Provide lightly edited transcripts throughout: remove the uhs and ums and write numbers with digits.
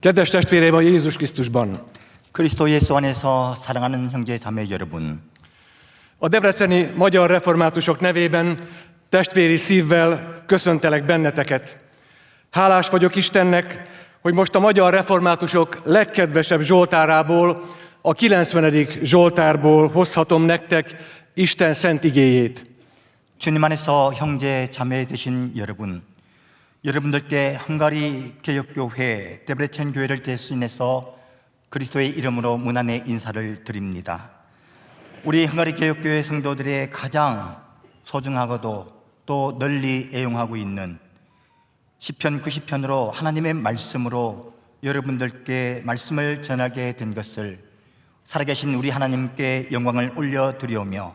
Kedves testvéreim a Jézus Krisztusban! 그리스도 예수 안에서 사랑하는 형제 자매 여러분, A debreceni magyar reformátusok nevében testvéri szívvel köszöntelek benneteket. Hálás vagyok Istennek, hogy most a magyar reformátusok legkedvesebb zsoltárából, a 90. zsoltárból hozhatom nektek Isten szent igéjét. 주님 안에서 형제 자매 되신 여러분, 여러분들께 헝가리 개혁교회 데브레첸 교회를 대신해서 그리스도의 이름으로 문안의 인사를 드립니다. 우리 헝가리 개혁교회 성도들의 가장 소중하고도 또 널리 애용하고 있는 시편 90편으로 하나님의 말씀으로 여러분들께 말씀을 전하게 된 것을 살아계신 우리 하나님께 영광을 올려드리오며,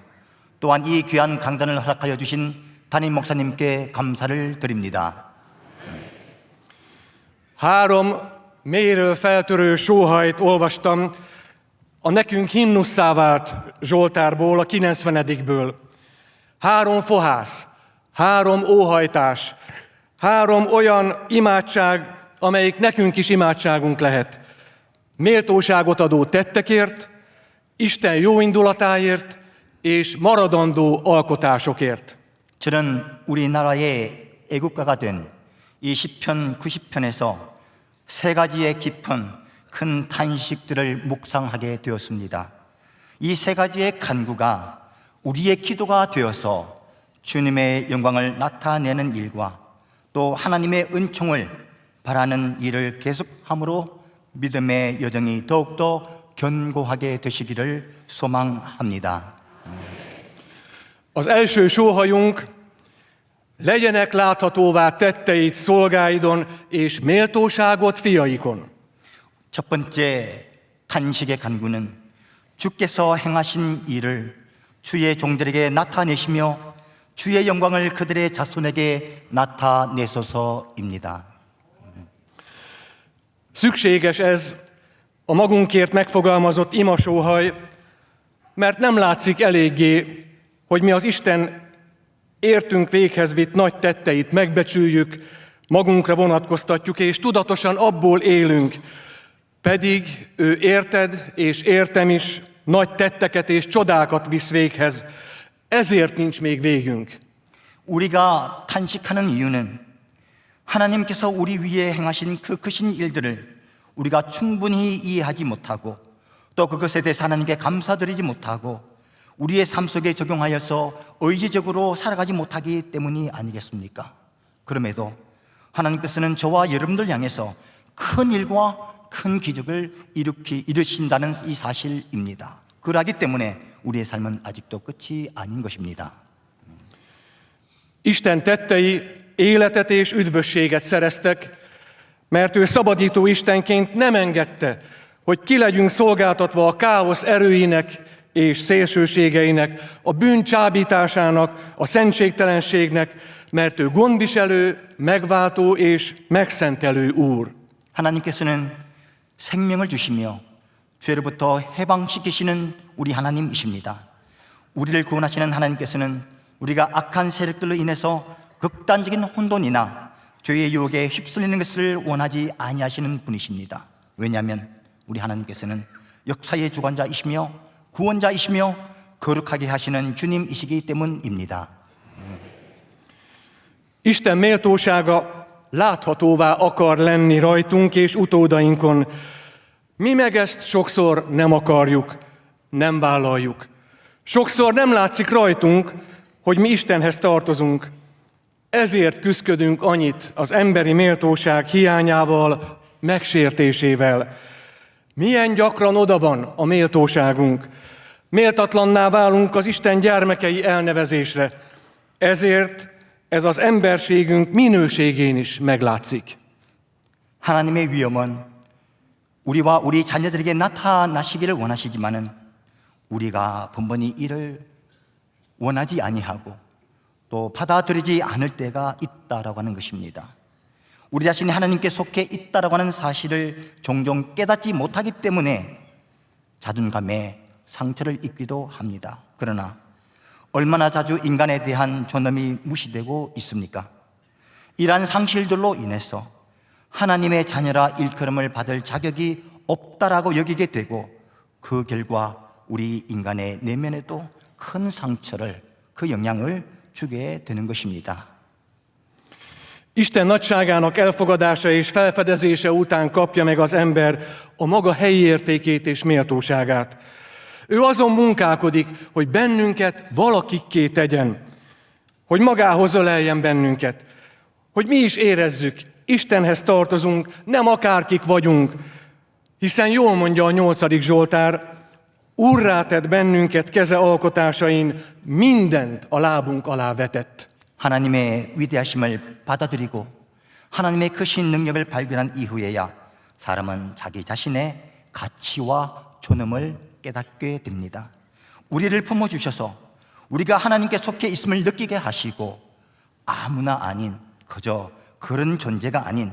또한 이 귀한 강단을 허락하여 주신 담임 목사님께 감사를 드립니다. Három mélyről feltörő sóhajt olvastam a nekünk himnusszá vált zsoltárból, a 90-ből. Három fohász, három óhajtás, három olyan imádság, amelyik nekünk is imádságunk lehet. Méltóságot adó tettekért, Isten jó indulatáért és maradandó alkotásokért. 저는 우리나라의 애국가가 된 이 시편 90편에서 세 가지의 깊은 큰 탄식들을 묵상하게 되었습니다. 이 세 가지의 간구가 우리의 기도가 되어서 주님의 영광을 나타내는 일과 또 하나님의 은총을 바라는 일을 계속함으로 믿음의 여정이 더욱더 견고하게 되시기를 소망합니다. Az első sóhajunk: legyenek láthatóvá tetteid szolgáidon és méltóságot fiaikon. 첫 번째 탄식의 간구는 주께서 행하신 일을 주의 종들에게 나타내시며 주의 영광을 그들의 자손에게 나타내소서입니다. Szükséges ez a magunkért megfogalmazott imasóhaj, mert nem látszik eléggé, hogy mi az Isten értünk véghez vitt nagy tetteit megbecsüljük, magunkra vonatkoztatjuk, és tudatosan abból élünk. Pedig ő érted és értem is nagy tetteket és csodákat visz véghez. Ezért nincs még végünk. 우리가 탄식하는 이유는 하나님께서 우리 위에 행하신 그 크신 일들을 우리가 충분히 이해하지 못하고 또 그것에 대해서 하나님께 감사드리지 못하고 우리의 삶 속에 적용하여서 의지적으로 살아가지 못하기 때문이 아니겠습니까? 그럼에도 하나님께서는 저와 여러분들 향해서 큰 일과 큰 기적을 이루신다는 이 사실입니다. 그러하기 때문에 우리의 삶은 아직도 끝이 아닌 것입니다. Isten tettei életet és üdvösséget szereztek, mert ő szabadító Istenként nem engedte, hogy ki legyünk szolgáltatva a káosz erőinek és szélsőségeinek, a bűn csábításának, a szentségtelenségnek, mert ő gondviselő, megváltó és megszentelő Úr. 하나님께서는 생명을 주시며 죄로부터 해방시키시는 우리 하나님이십니다. 우리를 구원하시는 하나님께서는 우리가 악한 세력들로 인해서 극단적인 혼돈이나 죄의 유혹에 휩쓸리는 것을 원하지 아니하시는 분이십니다. 왜냐하면 우리 하나님께서는 역사의 주관자이시며 구원자이시며 거룩하게 하시는 주님이시기 때문입니다. Isten méltósága láthatóvá akar lenni rajtunk és utódainkon. Mi meg ezt sokszor nem akarjuk, nem vállaljuk. Sokszor nem látszik rajtunk, hogy mi Istenhez tartozunk. Ezért küszködünk annyit az emberi méltóság hiányával, megsértésével. Milyen gyakran oda van a méltóságunk. Méltatlanná válunk az Isten gyermekei elnevezésre. Ezért ez az emberségünk minőségén is meglátszik. 하나님의 위엄은 우리와 우리 자녀들에게 나타나시기를 원하시지만은 우리가 번번이 이를 원하지 아니하고 또 받아들이지 않을 때가 있다라고 하는 것입니다. 우리 자신이 하나님께 속해 있다라고 하는 사실을 종종 깨닫지 못하기 때문에 자존감에 상처를 입기도 합니다. 그러나 얼마나 자주 인간에 대한 존엄이 무시되고 있습니까? 이러한 상실들로 인해서 하나님의 자녀라 일컬음을 받을 자격이 없다라고 여기게 되고, 그 결과 우리 인간의 내면에도 큰 상처를, 그 영향을 주게 되는 것입니다. Isten nagyságának elfogadása és felfedezése után kapja meg az ember a maga helyi értékét és méltóságát. Ő azon munkálkodik, hogy bennünket valakikké tegyen, hogy magához öleljen bennünket, hogy mi is érezzük, Istenhez tartozunk, nem akárkik vagyunk, hiszen jól mondja a 8. Zsoltár, Úrrá tett bennünket keze alkotásain, mindent a lábunk alá vetett. 하나님의 위대하심을 받아들이고 하나님의 크신 능력을 발견한 이후에야 사람은 자기 자신의 가치와 존엄을 깨닫게 됩니다. 우리를 품어주셔서 우리가 하나님께 속해 있음을 느끼게 하시고, 아무나 아닌, 그저 그런 존재가 아닌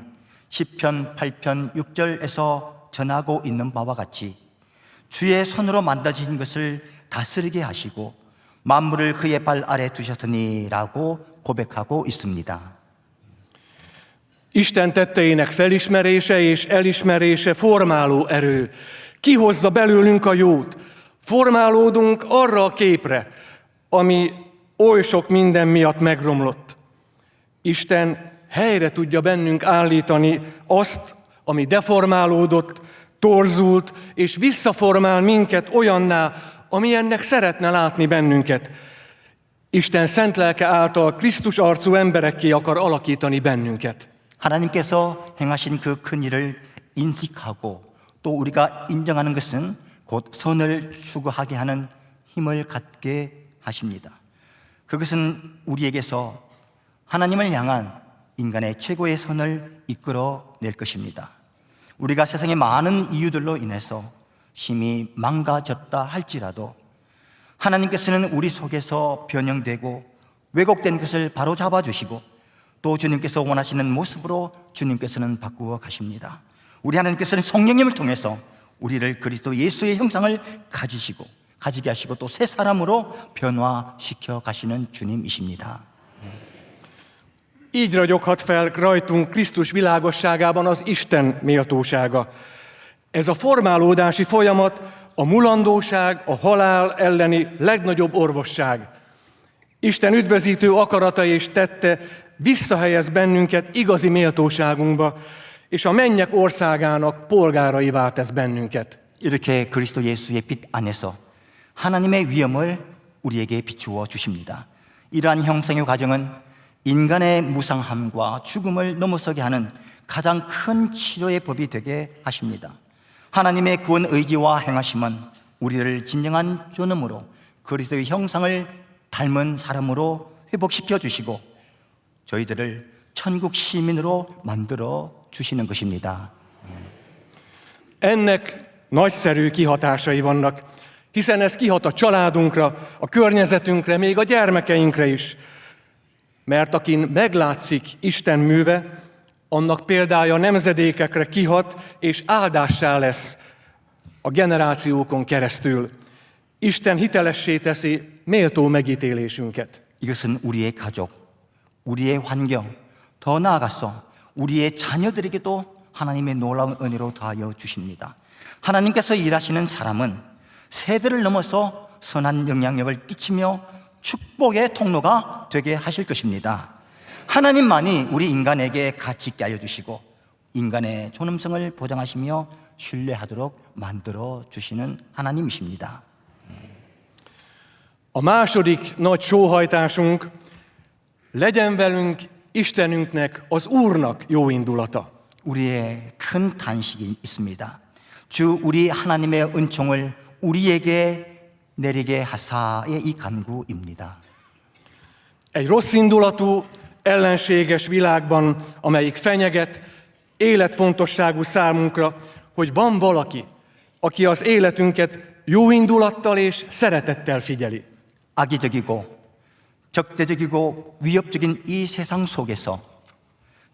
시편 8편 6절에서 전하고 있는 바와 같이 주의 손으로 만들어진 것을 다스리게 하시고 만물을 그의 발 아래 두셨으니라고 고백하고 있습니다. Isten tetteinek felismerése és elismerése formáló erő. Kihozza belőlünk a jót. Formálódunk arra a képre, ami oly sok minden miatt megromlott. Isten helyre tudja bennünk állítani azt, ami deformálódott, torzult, és visszaformál minket olyanná, amilyennek szeretne látni bennünket. Isten szent lelke által Krisztus arcú emberekké akar alakítani bennünket. 하나님께서 행하신 그 큰 일을 인식하고 또 우리가 인정하는 것은 곧 선을 추구하게 하는 힘을 갖게 하십니다. 그것은 우리에게서 하나님을 향한 인간의 최고의 선을 이끌어낼 것입니다. 우리가 세상의 많은 이유들로 인해서 심히 망가졌다 할지라도 하나님께서는 우리 속에서 변형되고 왜곡된 것을 바로잡아 주시고 또 주님께서 원하시는 모습으로 주님께서는 바꾸어 가십니다. 우리 하나님께서는 성령님을 통해서 우리를 그리스도 예수의 형상을 가지게 하시고 또 새 사람으로 변화시켜 가시는 주님이십니다. Így ragyoghat fel rajtunk Krisztus világosságában az Isten méltósága. Ez a formálódási folyamat a mulandóság, a halál elleni legnagyobb orvosság. Isten üdvözítő akarata és tette visszahelyez bennünket igazi méltóságunkba, és a mennyek országának polgáraivá tesz bennünket. 이렇게 그리스도 예수의 빛 안에서 하나님의 위엄을 우리에게 비추어 주십니다. 이러한 형성의 과정은 인간의 무상함과 죽음을 넘어서게 하는 가장 큰 치료의 법이 되게 하십니다. 하나님의 구원 의지와 행하심은 우리를 진정한 존엄으로 그리스도의 형상을 닮은 사람으로 회복시켜 주시고 저희들을 천국 시민으로 만들어 주시는 것입니다. Ennek nagyszerű kihatásai vannak, hiszen ez kihat a családunkra, a környezetünkre, még a gyermekeinkre is. Mert akin meglátszik Isten műve, annak példája nemzedékekre kihat, és áldássá lesz a generációkon keresztül. Isten hitelessé teszi méltó megítélésünket. 이것은 우리의 가족, 우리의 환경, 더 나아가서 우리의 자녀들에게도 하나님의 놀라운 은혜로 더하여 주십니다. 하나님께서 일하시는 사람은 세대를 넘어서 선한 영향력을 끼치며 축복의 통로가 되게 하실 것입니다. 하나님만이 우리 인간에게 가치 있게 알려주시고 인간의 존엄성을 보장하시며 신뢰하도록 만들어 주시는 하나님이십니다. A második nagy sóhajtásunk, legyen velünk Istenünknek, az Úrnak jó indulata. 우리의 큰 단식이 있습니다. 주 우리 하나님의 은총을 우리에게 내리게 하사의 이 간구입니다. Egy rossz indulatú, ellenséges világban, amelyik fenyeget, életfontosságú számunkra, hogy van valaki, aki az életünket jó indulattal és szeretettel figyeli. 악의적이고 적대적이고 위협적인 이 세상 속에서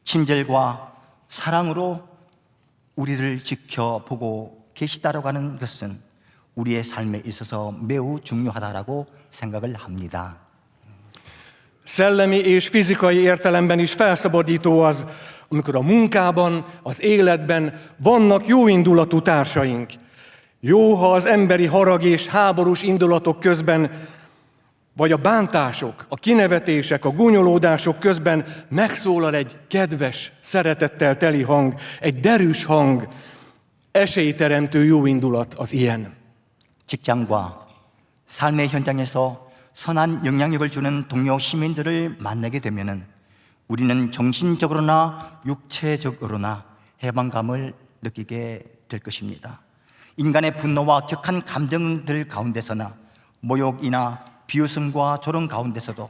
친절과 사랑으로 우리를 지켜보고 계시다라고 하는 것은 우리의 삶에 있어서 매우 중요하다라고 생각을 합니다. Szellemi és fizikai értelemben is felszabadító az, amikor a munkában, az életben vannak jóindulatú társaink. Jó, ha az emberi harag és háborús indulatok közben, vagy a bántások, a kinevetések, a gúnyolódások közben megszólal egy kedves, szeretettel teli hang, egy derűs hang, esélyteremtő jóindulat az ilyen. 직장과 삶의 현장에서 선한 영향력을 주는 동료 시민들을 만나게 되면은 우리는 정신적으로나 육체적으로나 해방감을 느끼게 될 것입니다. 인간의 분노와 격한 감정들 가운데서나 모욕이나 비웃음과 조롱 가운데서도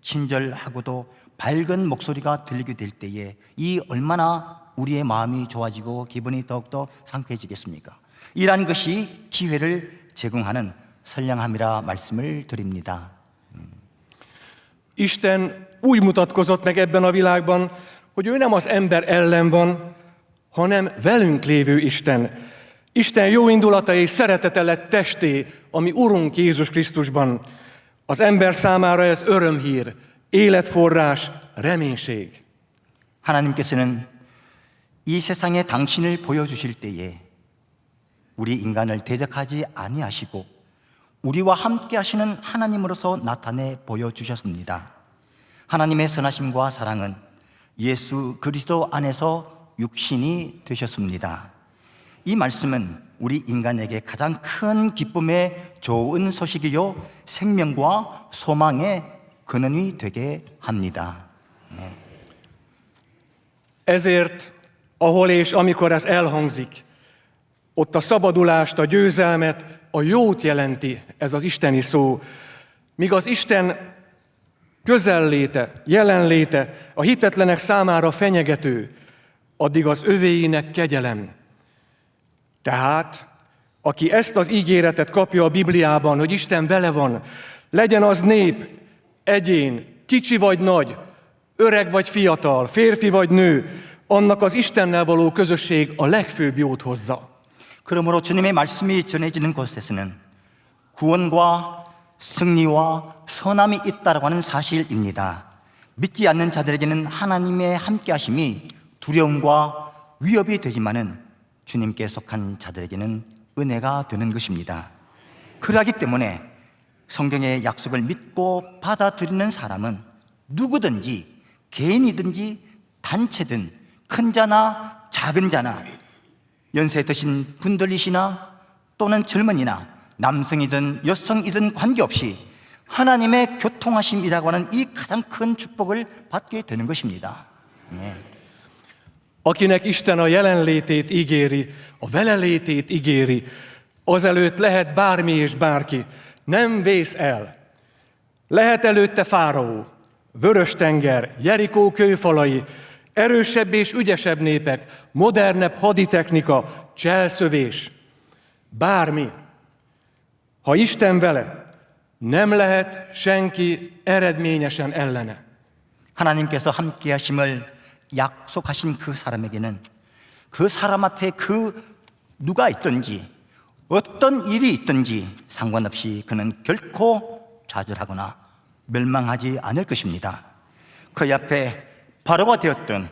친절하고도 밝은 목소리가 들리게 될 때에 이 얼마나 우리의 마음이 좋아지고 기분이 더욱더 상쾌해지겠습니까? 이러한 것이 기회를 제공하는 선량함이라 말씀을 드립니다. Isten úgy mutatkozott meg ebben a világban, hogy ő nem az ember ellen van, hanem velünk lévő Isten. Isten jó indulata és szeretete lett testé, ami Urunk Jézus Krisztusban. Az ember számára ez örömhír, életforrás, reménység. 하나님께서는 이 세상에 당신을 보여주실 때에 우리 인간을 대적하지 아니하시고 우리와 함께 하시는 하나님으로서 나타내 보여주셨습니다. 하나님의 선하심과 사랑은 예수 그리스도 안에서 육신이 되셨습니다. 이 말씀은 우리 인간에게 가장 큰 기쁨의 좋은 소식이요 생명과 소망의 근원이 되게 합니다. Ezért, ahol és amikor ez elhangzik, ott a szabadulást, a győzelmet, a jót jelenti ez az isteni szó. Míg az Isten közelléte, jelenléte a hitetlenek számára fenyegető, addig az övéinek kegyelem. Tehát, aki ezt az ígéretet kapja a Bibliában, hogy Isten vele van, legyen az nép, egyén, kicsi vagy nagy, öreg vagy fiatal, férfi vagy nő, annak az Istennel való közösség a legfőbb jót hozza. 그러므로 주님의 말씀이 전해지는 곳에서는 구원과 승리와 선함이 있다라고 하는 사실입니다. 믿지 않는 자들에게는 하나님의 함께하심이 두려움과 위협이 되지만은 주님께 속한 자들에게는 은혜가 되는 것입니다. 그러하기 때문에 성경의 약속을 믿고 받아들이는 사람은 누구든지 개인이든지 단체든 큰 자나 작은 자나 연세 드신 분들이시나 또는 젊은이나 남성이든 여성이든 관계없이 하나님의 교통하심이라고 하는 이 가장 큰 축복을 받게 되는 것입니다. Akinek Isten a jelenlétét ígéri, a velelétét ígéri, azelőtt lehet bármi és bárki, nem vész el. Lehet előtte Fáraó, Vörös-tenger, Jerikó kőfalai, erősebb és ügyesebb népek, modernebb haditechnika, cselszövés, bármi. Ha Isten vele, nem lehet senki eredményesen ellene. 하나님께서 함께 하심을 약속하신 그 사람에게는 그 사람 앞에 누가 있든지 어떤 일이 있든지 상관없이 그는 결코 좌절하거나 멸망하지 않을 것입니다. 그 앞에 바로가 되었든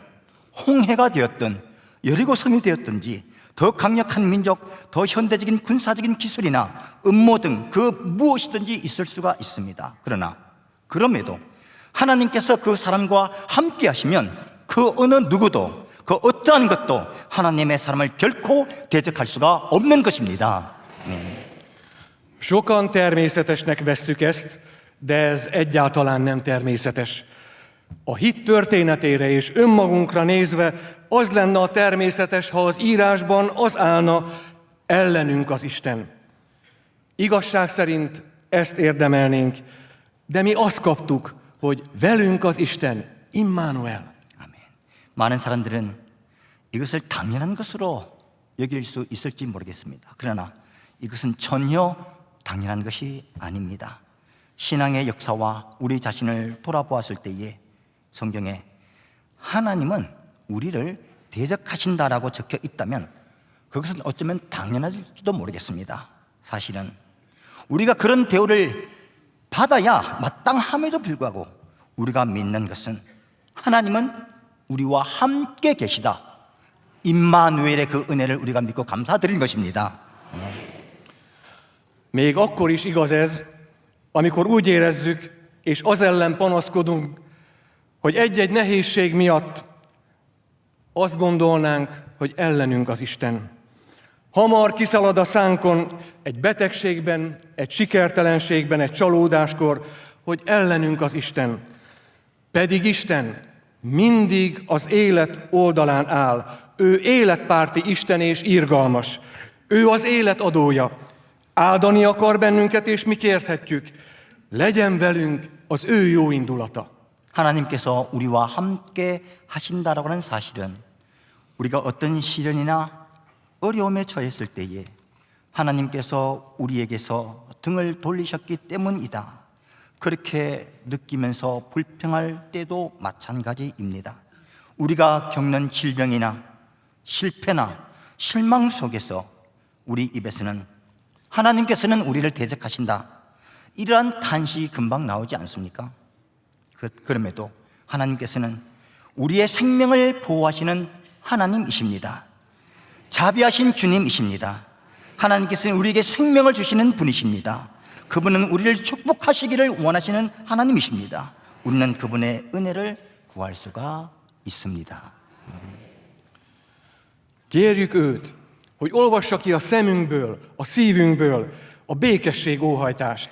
홍해가 되었든 여리고성이 되었든지 더 강력한 민족, 더 현대적인 군사적인 기술이나 음모 등 그 무엇이든지 있을 수가 있습니다. 그러나 그럼에도 하나님께서 그 사람과 함께 하시면 그 어느 누구도 그 어떠한 것도 하나님의 사람을 결코 대적할 수가 없는 것입니다. Sokan természetesnek vesszük ezt, de ez egyáltalán nem természetes. A hit történetére és önmagunkra nézve az lenne a természetes, ha az írásban az állna, ellenünk az Isten. Igazság szerint ezt érdemelnénk, de mi azt kaptuk, hogy velünk az Isten, Immanuel. 많은 사람들은 이것을 당연한 것으로 여길 수 있을지 모르겠습니다. 그러나 이것은 전혀 당연한 것이 아닙니다. 신앙의 역사와 우리 자신을 돌아보았을 때에 성경에 하나님은 우리를 대적하신다라고 적혀 있다면 그것은 어쩌면 당연할지도 모르겠습니다. 사실은 우리가 그런 대우를 받아야 마땅함에도 불구하고 우리가 믿는 것은 하나님은 우리와 함께 계시다. 임마누엘의 그 은혜를 우리가 믿고 감사드리는 것입니다. Még akkor is igaz ez, amikor úgy érezzük, és az ellen panaszkodunk, hogy egy-egy nehézség miatt azt gondolnánk, hogy ellenünk az Isten. Hamar kiszalad a szánkon egy betegségben, egy sikertelenségben, egy csalódáskor, hogy ellenünk az Isten. Pedig Isten mindig az élet oldalán áll. Ő életpárti Isten és irgalmas. Ő az élet adója. Áldani akar bennünket, és mi kérthetjük. Legyen velünk az ő jó indulata. 하나님께서 우리와 함께 하신다라고 하는 사실은 우리가 어떤 시련이나 어려움에 처했을 때에 하나님께서 우리에게서 등을 돌리셨기 때문이다. 그렇게 느끼면서 불평할 때도 마찬가지입니다. 우리가 겪는 질병이나 실패나 실망 속에서 우리 입에서는 하나님께서는 우리를 대적하신다, 이러한 탄식이 금방 나오지 않습니까? 그럼에도 하나님께서는 우리의 생명을 보호하시는 하나님이십니다. 자비하신 주님이십니다. 하나님께서는 우리에게 생명을 주시는 분이십니다. 그분은 우리를 축복하시기를 원하시는 하나님이십니다. 우리는 그분의 은혜를 구할 수가 있습니다. Kérjük őt, hogy olvassa ki a szemünkből, a szívünkből a békesség óhajtást.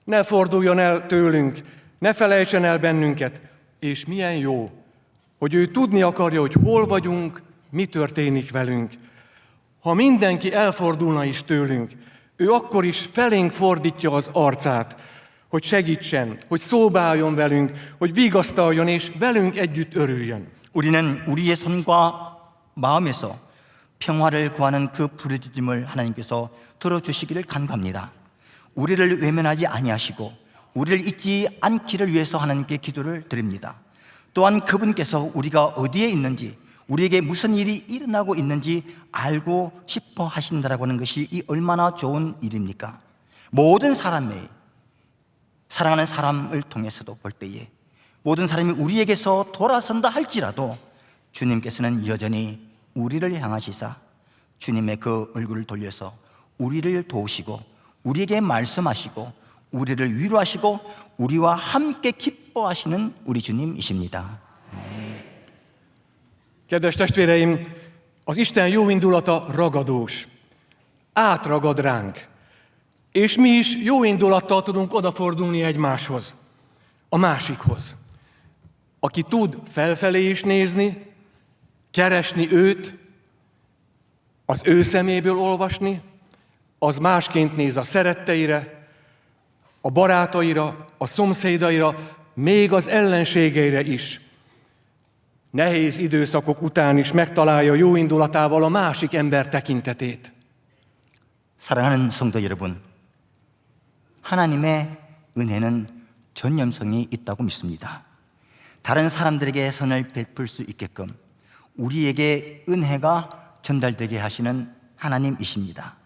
Ne forduljon el tőlünk, ne felejtsen el bennünket, és milyen jó, hogy ő tudni akarja, hogy hol vagyunk, mi történik velünk. Ha mindenki elfordulna is tőlünk, ő akkor is felénk fordítja az arcát, hogy segítsen, hogy szóba álljon velünk, hogy vigasztaljon és velünk együtt örüljön. 우리는 우리의 손과 마음에서 평화를 구하는 그 부르짖음을 하나님께서 들어주시기를 간구합니다. 우리를 외면하지 아니하시고 우리를 잊지 않기를 위해서 하나님께 기도를 드립니다. 또한 그분께서 우리가 어디에 있는지, 우리에게 무슨 일이 일어나고 있는지 알고 싶어 하신다라고 하는 것이 이 얼마나 좋은 일입니까? 모든 사람의 사랑하는 사람을 통해서도 볼 때에 모든 사람이 우리에게서 돌아선다 할지라도 주님께서는 여전히 우리를 향하시사 주님의 그 얼굴을 돌려서 우리를 도우시고 우리에게 말씀하시고 우리를 위로하시고 우리와 함께 기뻐하시는 우리 주님이십니다. Kedves testvéreim, az Isten jó indulata ragadós, átragad ránk, és mi is jó indulattal tudunk odafordulni egymáshoz, a másikhoz, aki tud felfelé is nézni, keresni őt, az ő szeméből olvasni, az másként néz a szeretteire, a barátaira, a szomszédaira, még az ellenségeire is. Nehéz időszakok után is megtalálja jó indulatával a másik ember tekintetét. 사랑하는 성도 여러분, 하나님의 은혜는 전념성이 있다고 믿습니다. 다른 사람들에게 선을 베풀 수 있게끔 우리에게 은혜가 전달되게 하시는 하나님이십니다.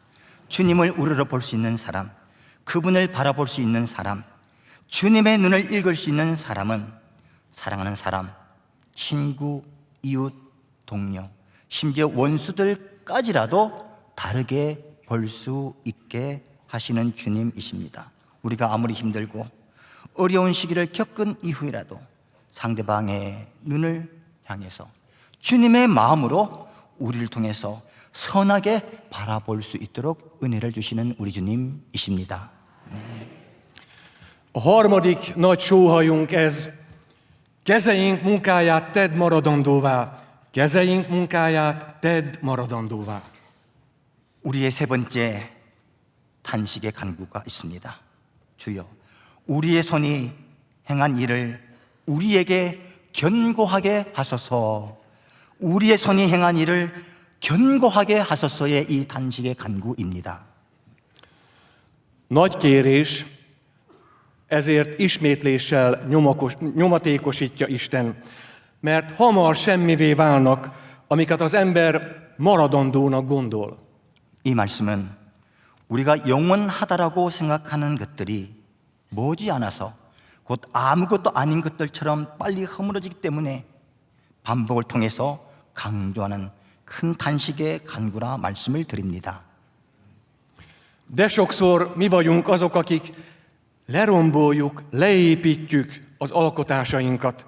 주님을 우러러 볼 수 있는 사람, 그분을 바라볼 수 있는 사람, 주님의 눈을 읽을 수 있는 사람은 사랑하는 사람, 친구, 이웃, 동료, 심지어 원수들까지라도 다르게 볼 수 있게 하시는 주님이십니다. 우리가 아무리 힘들고 어려운 시기를 겪은 이후에라도 상대방의 눈을 향해서 주님의 마음으로 우리를 통해서 선하게 바라볼 수 있도록 은혜를 주시는 우리 주님이십니다. A harmadik nagy sóhajunk ez, kezeink munkáját tedd maradandóvá, kezeink munkáját tedd maradandóvá. 우리의 세 번째 탄식의 간구가 있습니다. 주여, 우리의 손이 행한 일을 우리에게 견고하게 하소서. 우리의 손이 행한 일을 견고하게 하소서의 이 탄식의 간구입니다. Nagy kérés, ezért ismétléssel nyomatékosítja Isten, mert hamar semmivé válnak, amiket az ember maradandónak gondol. 이 말씀은 우리가 영원하다라고 생각하는 것들이 머지않아서 곧 아무것도 아닌 것들처럼 빨리 허물어지기 때문에 반복을 통해서 강조하는 큰 탄식의 간구라 말씀을 드립니다. De sokszor mi vagyunk azok, akik leromboljuk, leépítjük az alkotásainkat.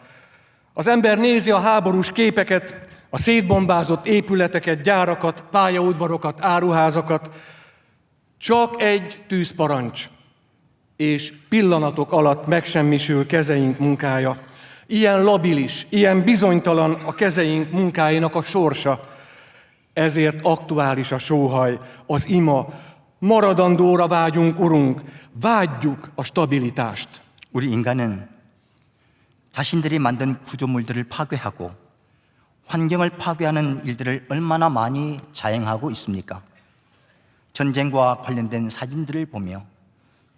Az ember nézi a háborús képeket, a szétbombázott épületeket, gyárakat, pályaudvarokat, áruházakat. Csak egy tűzparancs, és pillanatok alatt megsemmisül kezeink munkája. Ilyen labilis, ilyen bizonytalan a kezeink munkáinak a sorsa. Ezért aktuális a sóhaj, az ima. Maradandóra vágyunk, Urunk, vágyjuk a stabilitást. 우리 인간은 자신들이 만든 구조물들을 파괴하고 환경을 파괴하는 일들을 얼마나 많이 자행하고 있습니까? 전쟁과 관련된 사진들을 보며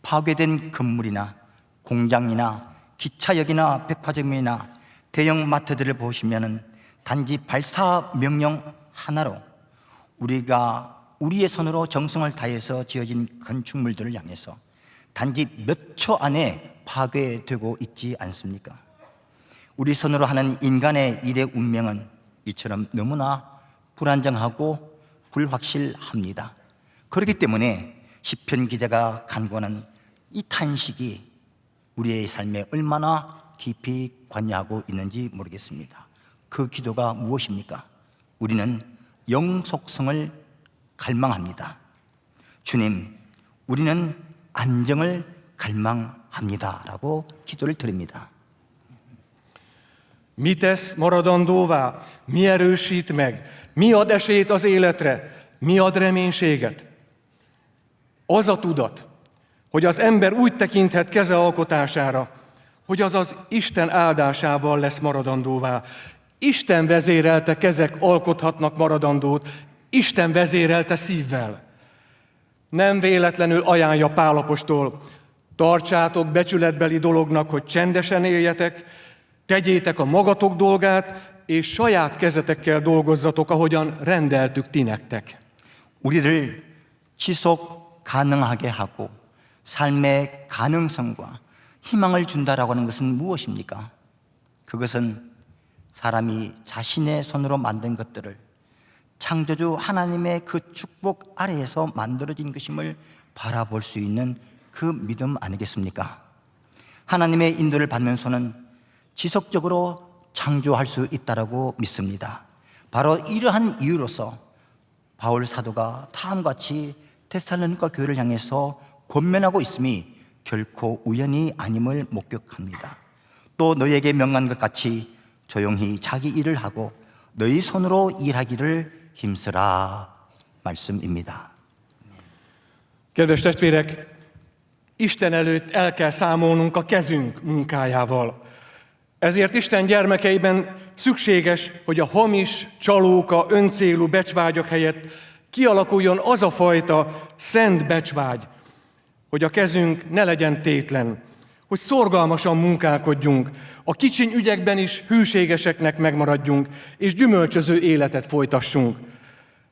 파괴된 건물이나 공장이나 기차역이나 백화점이나 대형 마트들을 보시면 단지 발사 명령 하나로 우리가 우리의 손으로 정성을 다해서 지어진 건축물들을 향해서 단지 몇 초 안에 파괴되고 있지 않습니까? 우리 손으로 하는 인간의 일의 운명은 이처럼 너무나 불안정하고 불확실합니다. 그렇기 때문에 시편 기자가 간구하는 이 탄식이 우리의 삶에 얼마나 깊이 관여하고 있는지 모르겠습니다. 그 기도가 무엇입니까? 우리는 영속성을 갈망합니다. 주님, 우리는 안정을 갈망합니다 라고 기도를 드립니다. Mi tesz maradandóvá? Mi erősít meg? Mi ad esélyt az életre? Mi ad reménységet? Az a tudat, hogy az ember úgy tekinthet keze alkotására, hogy az az Isten áldásával lesz maradandóvá. Isten vezérelte kezek alkothatnak maradandót, Isten vezérelte szívvel. Nem véletlenül ajánlja Pál apostol, tartsátok becsületbeli dolognak, hogy csendesen éljetek, tegyétek a magatok dolgát, és saját kezetekkel dolgozzatok, ahogyan rendeltük ti nektek. 우리를 지속 가능하게 하고 삶의 가능성과 희망을 준다라고 하는 것은 무엇입니까? 그것은 사람이 자신의 손으로 만든 것들을 창조주 하나님의 그 축복 아래에서 만들어진 것임을 바라볼 수 있는 그 믿음 아니겠습니까? 하나님의 인도를 받는 손은 지속적으로 창조할 수 있다고 믿습니다. 바로 이러한 이유로서 바울 사도가 다음과 같이 데살로니가 교회를 향해서 권면하고 있음이 결코 우연이 아님을 목격합니다. 또 너희에게 명한 것 같이 조용히 자기 일을 하고 너희 손으로 일하기를 힘쓰라 말씀입니다. Kedves testvérek, Isten előtt el kell számolnunk a kezünk munkájával. Ezért Isten gyermekeiben szükséges, hogy a hamis, csalóka, öncélú becsvágyak helyett kialakuljon az a fajta szent becsvágy, hogy a kezünk ne legyen tétlen, hogy szorgalmasan munkálkodjunk, a kicsiny ügyekben is hűségeseknek megmaradjunk, és gyümölcsöző életet folytassunk.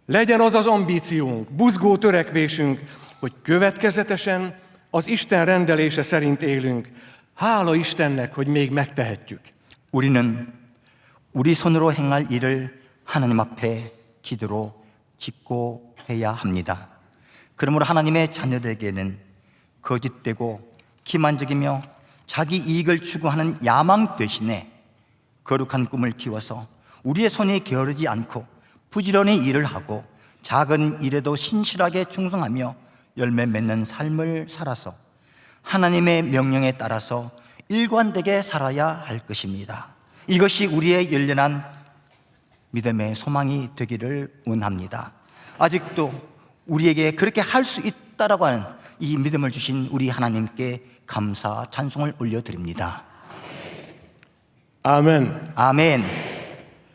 Legyen az az ambíciónk, buzgó törekvésünk, hogy következetesen az Isten rendelése szerint élünk. Hála Istennek, hogy még megtehetjük. 우리는 우리 손으로 행할 일을 하나님 앞에 기도로 짓고 해야 합니다. 그러므로 하나님의 자녀들에게는 거짓되고 기만적이며 자기 이익을 추구하는 야망 대신에 거룩한 꿈을 키워서 우리의 손이 게으르지 않고 부지런히 일을 하고 작은 일에도 신실하게 충성하며 열매 맺는 삶을 살아서 하나님의 명령에 따라서 일관되게 살아야 할 것입니다. 이것이 우리의 열렬한 믿음의 소망이 되기를 원합니다. 아직도 우리에게 그렇게 할 수 있다라고 하는 이 믿음을 주신 우리 하나님께 감사 찬송을 올려드립니다. Amen. 아멘.